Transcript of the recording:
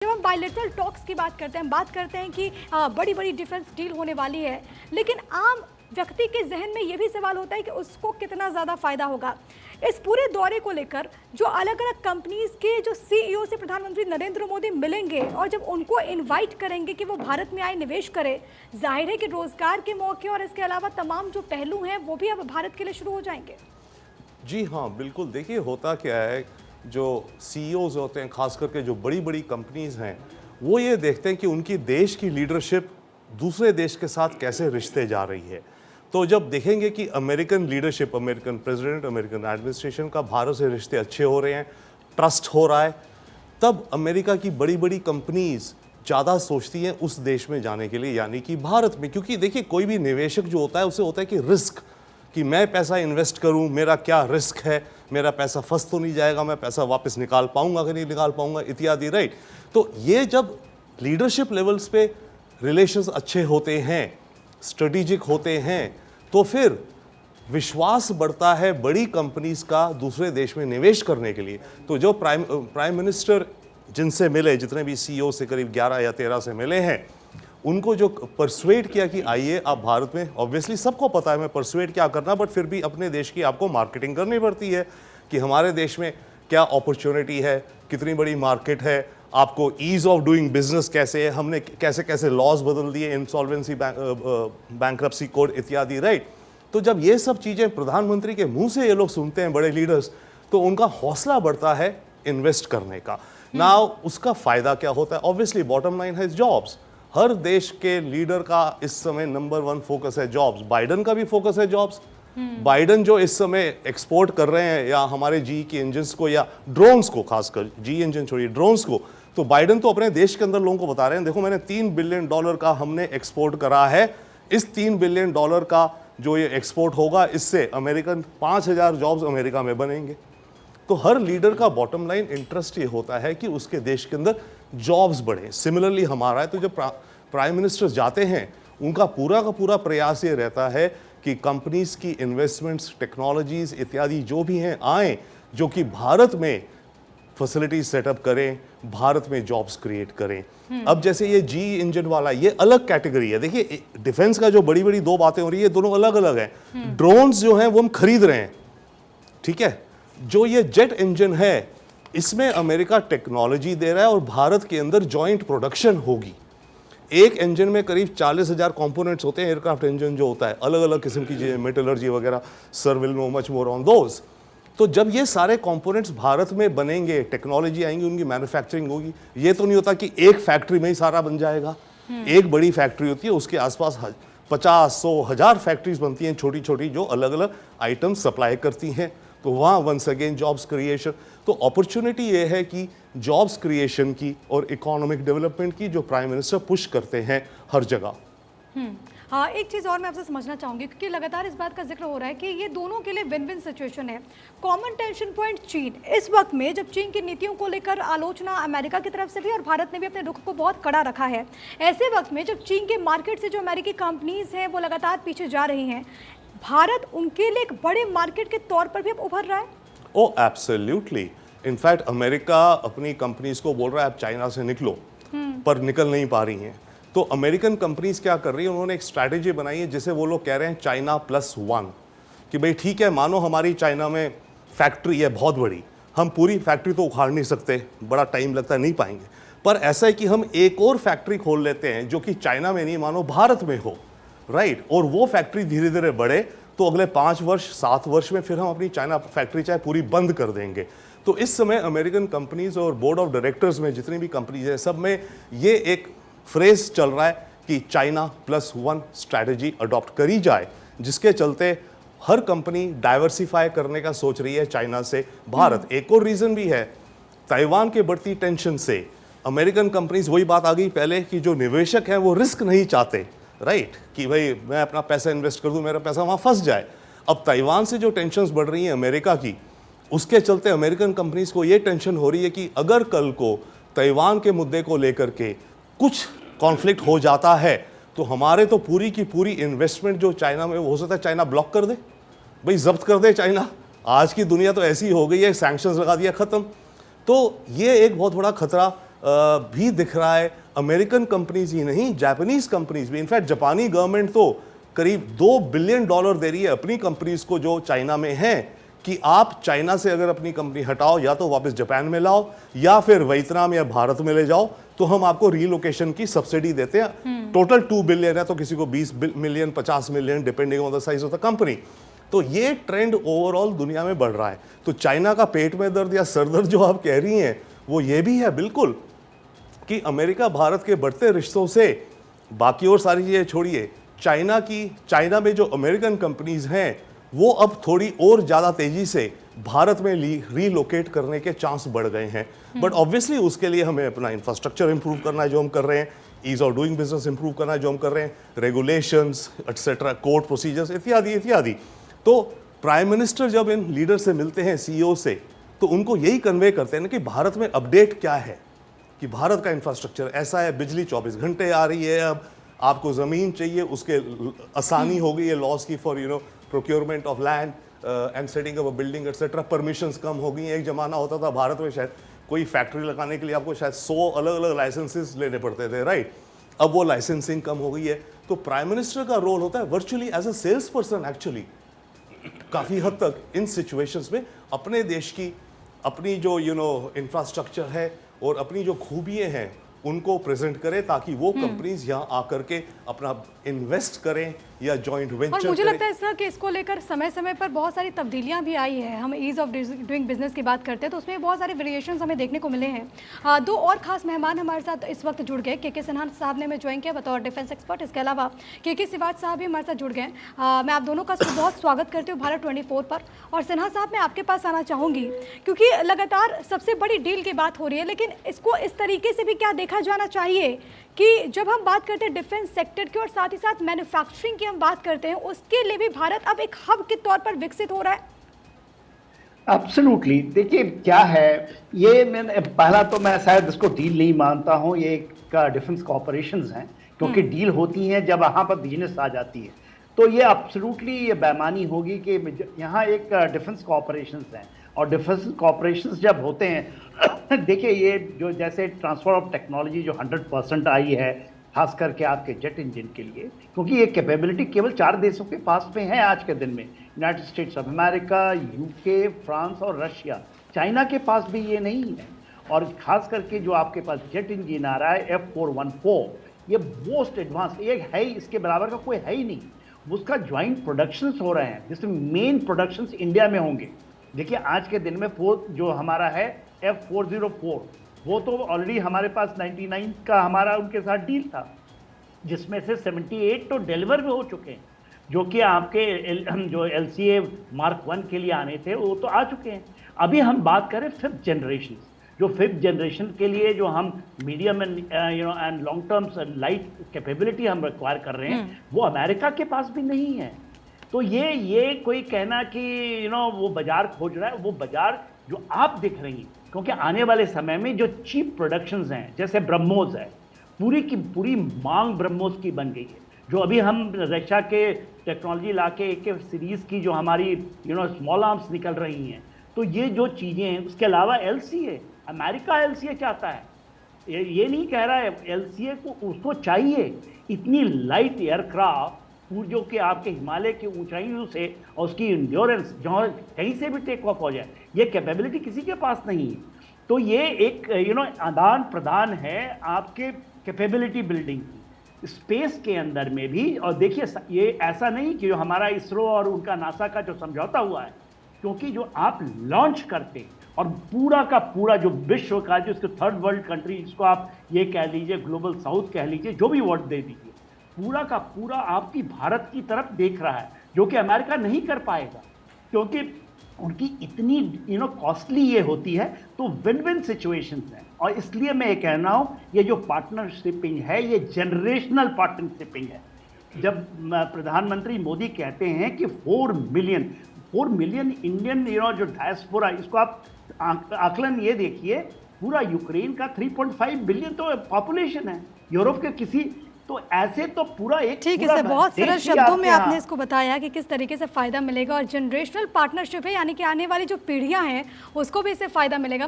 जब हम bilateral talks की बात करते हैं, हम बात करते हैं कि बड़ी बड़ी डिफेंस डील होने वाली है, लेकिन आम व्यक्ति के जहन में ये भी सवाल होता है कि उसको कितना ज़्यादा फ़ायदा होगा। इस पूरे दौरे को लेकर जो अलग अलग कंपनीज के जो सीईओ से प्रधानमंत्री नरेंद्र मोदी मिलेंगे और जब उनको इनवाइट करेंगे कि वो भारत में आए, निवेश करें, जाहिर है कि रोज़गार के मौके और इसके अलावा तमाम जो पहलू हैं वो भी अब भारत के लिए शुरू हो जाएंगे। जी हाँ, बिल्कुल। देखिए, होता क्या है, जो सीईओज होते हैं, खास करके जो बड़ी बड़ी कंपनीज हैं, वो ये देखते हैं कि उनकी देश की लीडरशिप दूसरे देश के साथ कैसे रिश्ते जा रही है। तो जब देखेंगे कि American leadership, American president, American administration का भारत से रिश्ते अच्छे हो रहे हैं, ट्रस्ट हो रहा है, तब अमेरिका की बड़ी बड़ी कंपनीज ज़्यादा सोचती हैं उस देश में जाने के लिए, यानी कि भारत में। क्योंकि देखिए, कोई भी निवेशक जो होता है उसे होता है कि रिस्क, कि मैं पैसा इन्वेस्ट करूं, मेरा क्या रिस्क है, मेरा पैसा फंस तो नहीं जाएगा, मैं पैसा वापस निकाल पाऊंगा कि नहीं निकाल पाऊंगा, इत्यादि। राइट। तो ये जब लीडरशिप लेवल्स पे रिलेशंस अच्छे होते हैं, स्ट्रेटेजिक होते हैं, तो फिर विश्वास बढ़ता है बड़ी कंपनीज का दूसरे देश में निवेश करने के लिए। तो जो प्राइम मिनिस्टर जिनसे मिले, जितने भी सीईओ से करीब 11 या 13 से मिले हैं, उनको जो परसुएड किया कि आइए आप भारत में, ऑब्वियसली सबको पता है मैं परसुएड क्या करना, बट फिर भी अपने देश की आपको मार्केटिंग करनी पड़ती है कि हमारे देश में क्या अपॉर्चुनिटी है, कितनी बड़ी मार्केट है, आपको ईज ऑफ डूइंग बिजनेस कैसे है, हमने कैसे कैसे लॉज बदल दिए, इंसॉल्वेंसी, बैंक्रप्सी कोड इत्यादि। राइट। तो जब ये सब चीज़ें प्रधानमंत्री के मुंह से ये लोग सुनते हैं, बड़े लीडर्स, तो उनका हौसला बढ़ता है इन्वेस्ट करने का। नाउ उसका फ़ायदा क्या होता है? ऑब्वियसली बॉटम लाइन है जॉब्स। हर देश के लीडर का इस समय नंबर 1 फोकस है जॉब्स। बाइडन का भी फोकस है जॉब्स। बाइडन जो इस समय एक्सपोर्ट कर रहे हैं, या हमारे जी के इंजन्स को या ड्रोन्स को, खासकर जी इंजन छोड़िए ड्रोन्स को, तो बाइडन तो अपने देश के अंदर लोगों को बता रहे हैं, देखो मैंने $3 बिलियन का हमने एक्सपोर्ट करा है। इस $3 बिलियन का जो ये एक्सपोर्ट होगा, इससे अमेरिकन 5000 जॉब्स अमेरिका में बनेंगे। तो हर लीडर का बॉटम लाइन इंटरेस्ट ये होता है कि उसके देश के अंदर जॉब्स बढ़े। सिमिलरली हमारा है, तो जब प्राइम मिनिस्टर जाते हैं, उनका पूरा का पूरा प्रयास ये रहता है कि कंपनीज की इन्वेस्टमेंट्स, टेक्नोलॉजीज इत्यादि जो भी हैं आए, जो कि भारत में फैसिलिटीज सेटअप करें, भारत में जॉब्स क्रिएट करें। अब जैसे ये जी इंजन वाला, ये अलग कैटेगरी है। देखिए, डिफेंस का जो बड़ी बड़ी दो बातें हो रही है, दोनों अलग अलग हैं। ड्रोन्स जो हैं वो हम खरीद रहे हैं, ठीक है। जो ये जेट इंजन है, इसमें अमेरिका टेक्नोलॉजी दे रहा है और भारत के अंदर जॉइंट प्रोडक्शन होगी। एक इंजन में करीब 40,000 कंपोनेंट्स होते हैं। एयरक्राफ्ट इंजन जो होता है, अलग अलग किस्म की चीज़ें, मेटलर्जी वगैरह, sir will know much more on those. तो जब ये सारे कंपोनेंट्स भारत में बनेंगे, टेक्नोलॉजी आएंगी, उनकी मैन्युफैक्चरिंग होगी। ये तो नहीं होता कि एक फैक्ट्री में ही सारा बन जाएगा। एक बड़ी फैक्ट्री होती है, उसके आसपास 50, 100, 1000 फैक्ट्रीज बनती हैं छोटी छोटी, जो अलग अलग आइटम सप्लाई करती हैं। तो वहाँ वंस अगेन जॉब्स क्रिएशन। तो अपॉर्चुनिटी ये है कि जॉब्स क्रिएशन की और इकोनॉमिक डेवलपमेंट की, जो प्राइम मिनिस्टर पुश करते हैं हर जगह। हाँ, एक चीज़ और मैं आपसे समझना चाहूँगी, क्योंकि लगातार इस बात का जिक्र हो रहा है कि ये दोनों के लिए विन विन सिचुएशन है। कॉमन टेंशन पॉइंट चीन। इस वक्त में जब चीन की नीतियों को लेकर आलोचना अमेरिका की तरफ से भी और भारत ने भी अपने रुख को बहुत कड़ा रखा है, ऐसे वक्त में जब चीन के मार्केट से जो अमेरिकी कंपनीज हैं वो लगातार पीछे जा रही हैं, भारत उनके लिए एक बड़े मार्केट के तौर पर भी अब उभर रहा है। Oh absolutely. इनफैक्ट अमेरिका अपनी कंपनीज को बोल रहा है आप चाइना से निकलो, पर निकल नहीं पा रही हैं। तो अमेरिकन कंपनीज क्या कर रही है, उन्होंने एक स्ट्रैटेजी बनाई है जिसे वो लोग कह रहे हैं चाइना +1, कि भाई ठीक है, मानो हमारी चाइना में फैक्ट्री है बहुत बड़ी, हम पूरी फैक्ट्री तो उखाड़ नहीं सकते, बड़ा टाइम लगता है, नहीं पाएंगे, पर ऐसा है कि हम एक और फैक्ट्री खोल लेते हैं जो कि चाइना में नहीं, मानो भारत में हो। राइट। और वो फैक्ट्री धीरे धीरे बढ़े, तो अगले 5 वर्ष 7 वर्ष में फिर हम अपनी चाइना फैक्ट्री चाहे पूरी बंद कर देंगे। तो इस समय अमेरिकन कंपनीज और बोर्ड ऑफ डायरेक्टर्स में जितनी भी कंपनीज है, सब में ये एक फ्रेज चल रहा है कि चाइना +1 स्ट्रैटेजी अडॉप्ट करी जाए, जिसके चलते हर कंपनी डाइवर्सिफाई करने का सोच रही है चाइना से भारत। एक और रीजन भी है, ताइवान के बढ़ती टेंशन से अमेरिकन कंपनीज, वही बात आ गई पहले कि जो निवेशक हैं वो रिस्क नहीं चाहते। राइट। कि भाई मैं अपना पैसा इन्वेस्ट कर दूं, मेरा पैसा वहां फंस जाए। अब ताइवान से जो टेंशन्स बढ़ रही हैं अमेरिका की, उसके चलते अमेरिकन कंपनीज को ये टेंशन हो रही है कि अगर कल को ताइवान के मुद्दे को लेकर के कुछ कॉन्फ्लिक्ट हो जाता है, तो हमारे तो पूरी की पूरी इन्वेस्टमेंट जो चाइना में, हो सकता है चाइना ब्लॉक कर दे, भाई जब्त कर दे चाइना। आज की दुनिया तो ऐसी हो गई है, सैंक्शंस लगा दिया, खत्म। तो ये एक बहुत बड़ा खतरा भी दिख रहा है। अमेरिकन कंपनीज ही नहीं, जापानीज कंपनीज भी, इनफैक्ट जापानी गवर्नमेंट तो करीब $2 बिलियन दे रही है अपनी कंपनीज को जो चाइना में हैं, कि आप चाइना से अगर अपनी कंपनी हटाओ या तो वापस जापान में लाओ या फिर वियतनाम या भारत में ले जाओ, तो हम आपको रीलोकेशन की सब्सिडी देते हैं। टोटल 2 बिलियन है, तो किसी को 20 million 50 million depending on the size of the company. तो ये ट्रेंड ओवरऑल दुनिया में बढ़ रहा है। तो चाइना का पेट में दर्द या सर दर्द जो आप कह रही हैं वो ये भी है बिल्कुल, कि अमेरिका भारत के बढ़ते रिश्तों से, बाकी और सारी चीज़ें छोड़िए, चाइना में जो अमेरिकन कंपनीज हैं वो अब थोड़ी और ज़्यादा तेज़ी से भारत में रीलोकेट करने के चांस बढ़ गए हैं। बट ऑब्वियसली उसके लिए हमें अपना इंफ्रास्ट्रक्चर इंप्रूव करना है, जो हम कर रहे हैं, ease of doing business improve करना है, जो हम कर रहे हैं, रेगुलेशंस एक्सेट्रा, कोर्ट प्रोसीजर्स इत्यादि इत्यादि। तो प्राइम मिनिस्टर जब इन लीडर से मिलते हैं, सीईओ से, तो उनको यही कन्वे करते हैं ना कि भारत में अपडेट क्या है, कि भारत का इंफ्रास्ट्रक्चर ऐसा है, बिजली 24 घंटे आ रही है, अब आपको ज़मीन चाहिए, उसके आसानी हो गई है लॉज की for procurement of land and setting up a building etcetera, permissions कम हो गई हैं। एक ज़माना होता था भारत में शायद कोई फैक्ट्री लगाने के लिए आपको शायद 100 अलग अलग लाइसेंसेस लेने पड़ते थे, राइट? अब वो लाइसेंसिंग कम हो गई है। तो प्राइम मिनिस्टर का रोल होता है virtually as a sales person, actually काफ़ी हद तक इन सिचुएशंस में अपने देश की अपनी जो इंफ्रास्ट्रक्चर है और अपनी जो खूबियाँ हैं उनको प्रेजेंट करें, ताकि वो कंपनीज यहाँ आकर के अपना इन्वेस्ट करें या जॉइंट वेंचर और मुझे करें। लगता है सर कि इसको लेकर समय समय पर बहुत सारी तब्दीलियां भी आई है। हम ईज़ ऑफ डूइंग बिजनेस की बात करते हैं तो उसमें बहुत सारे वेरिएशंस हमें देखने को मिले हैं। दो और खास मेहमान हमारे साथ इस वक्त जुड़ गए। के सिन्हा साहब ने हमें ज्वाइन किया बतौर डिफेंस एक्सपर्ट, इसके अलावा के सिवाज साहब भी हमारे साथ जुड़ गए। मैं आप दोनों का बहुत स्वागत करती हूँ भारत 24 पर। और सिन्हा साहब मैं आपके पास आना चाहूँगी क्योंकि लगातार सबसे बड़ी डील की बात हो रही है, लेकिन इसको इस तरीके से भी क्या देखा जाना चाहिए कि जब हम बात करते हैं डिफेंस सेक्टर की और साथ ही साथ मैन्युफैक्चरिंग की हम बात करते हैं, उसके लिए भी भारत अब एक हब के तौर पर विकसित हो रहा है। एब्सोल्युटली। देखिए क्या है, ये पहला तो मैं शायद इसको डील नहीं मानता हूँ, ये एक डिफेंस कॉर्पोरेशंस हैं, क्योंकि डील होती हैं जब वहाँ पर बिजनेस आ जाती है। तो ये एब्सोल्युटली ये बेईमानी होगी कि यहाँ एक डिफेंस कॉर्पोरेशंस हैं, और डिफेंस कॉर्पोरेशंस जब होते हैं देखिए ये जो जैसे ट्रांसफर ऑफ टेक्नोलॉजी जो 100% आई है, खास करके आपके जेट इंजन के लिए, क्योंकि ये कैपेबिलिटी केवल 4 देशों के पास में है आज के दिन में, United states of America, UK, France और रशिया। चाइना के पास भी ये नहीं है। और खास करके जो आपके पास जेट इंजन आ रहा है F414, ये मोस्ट एडवांस, ये है ही, इसके बराबर का कोई है ही नहीं। उसका ज्वाइंट प्रोडक्शंस हो रहे हैं, जिसमें मेन प्रोडक्शंस इंडिया में होंगे। देखिए आज के दिन में जो हमारा है F404, वो तो ऑलरेडी हमारे पास 99 का हमारा उनके साथ डील था, जिसमें से 78 तो डिलीवर भी हो चुके हैं, जो कि आपके जो LCA Mark 1 के लिए आने थे वो तो आ चुके हैं। अभी हम बात करें 5th जनरेशन, जो 5th जनरेशन के लिए जो हम medium and long terms light capability हम रिक्वायर कर रहे हैं, वो अमेरिका के पास भी नहीं है। तो ये कोई कहना कि वो बाजार खोज रहा है, वो बाजार जो आप दिख रही हैं, क्योंकि आने वाले समय में जो चीप प्रोडक्शंस हैं, जैसे ब्रह्मोस है, पूरी की पूरी मांग ब्रह्मोस की बन गई है। जो अभी हम रक्षा के टेक्नोलॉजी लाके एक सीरीज़ की जो हमारी स्मॉल आर्म्स निकल रही हैं, तो ये जो चीज़ें हैं, उसके अलावा LCA, अमेरिका LCA चाहता है, ये नहीं कह रहा है, LCA को उसको चाहिए इतनी लाइट एयरक्राफ्ट, जो कि आपके हिमालय की ऊंचाइयों से और उसकी इंड्योरेंस जहाँ कहीं से भी टेक ऑफ हो जाए, ये कैपेबिलिटी किसी के पास नहीं है। तो ये एक आदान प्रदान है आपके कैपेबिलिटी बिल्डिंग की स्पेस के अंदर में भी। और देखिए ये ऐसा नहीं कि जो हमारा इसरो और उनका नासा का जो समझौता हुआ है, क्योंकि जो आप लॉन्च करते और पूरा का पूरा जो विश्व का जो इसको 3rd वर्ल्ड कंट्री, जिसको आप ये कह लीजिए ग्लोबल साउथ कह लीजिए, जो भी वर्ड दे दीजिए, पूरा का पूरा आपकी भारत की तरफ देख रहा है, जो कि अमेरिका नहीं कर पाएगा, क्योंकि उनकी इतनी कॉस्टली ये होती है। तो विन विन सिचुएशंस हैं, और इसलिए मैं ये कह रहा हूँ, ये जो पार्टनरशिपिंग है, ये जनरेशनल पार्टनरशिपिंग है। जब प्रधानमंत्री मोदी कहते हैं कि 4 मिलियन इंडियन जो डायस्पोरा, इसको आप आकलन ये देखिए, पूरा यूक्रेन का 3.5 बिलियन तो पॉपुलेशन है, यूरोप के किसी, तो ऐसे तो पूरा एक ठीक है सर, बहुत सरल शब्दों में आपने इसको बताया कि किस तरीके से फ़ायदा मिलेगा, और जनरेशनल पार्टनरशिप है, यानी कि आने वाली जो पीढ़ियां हैं उसको भी इससे फ़ायदा मिलेगा।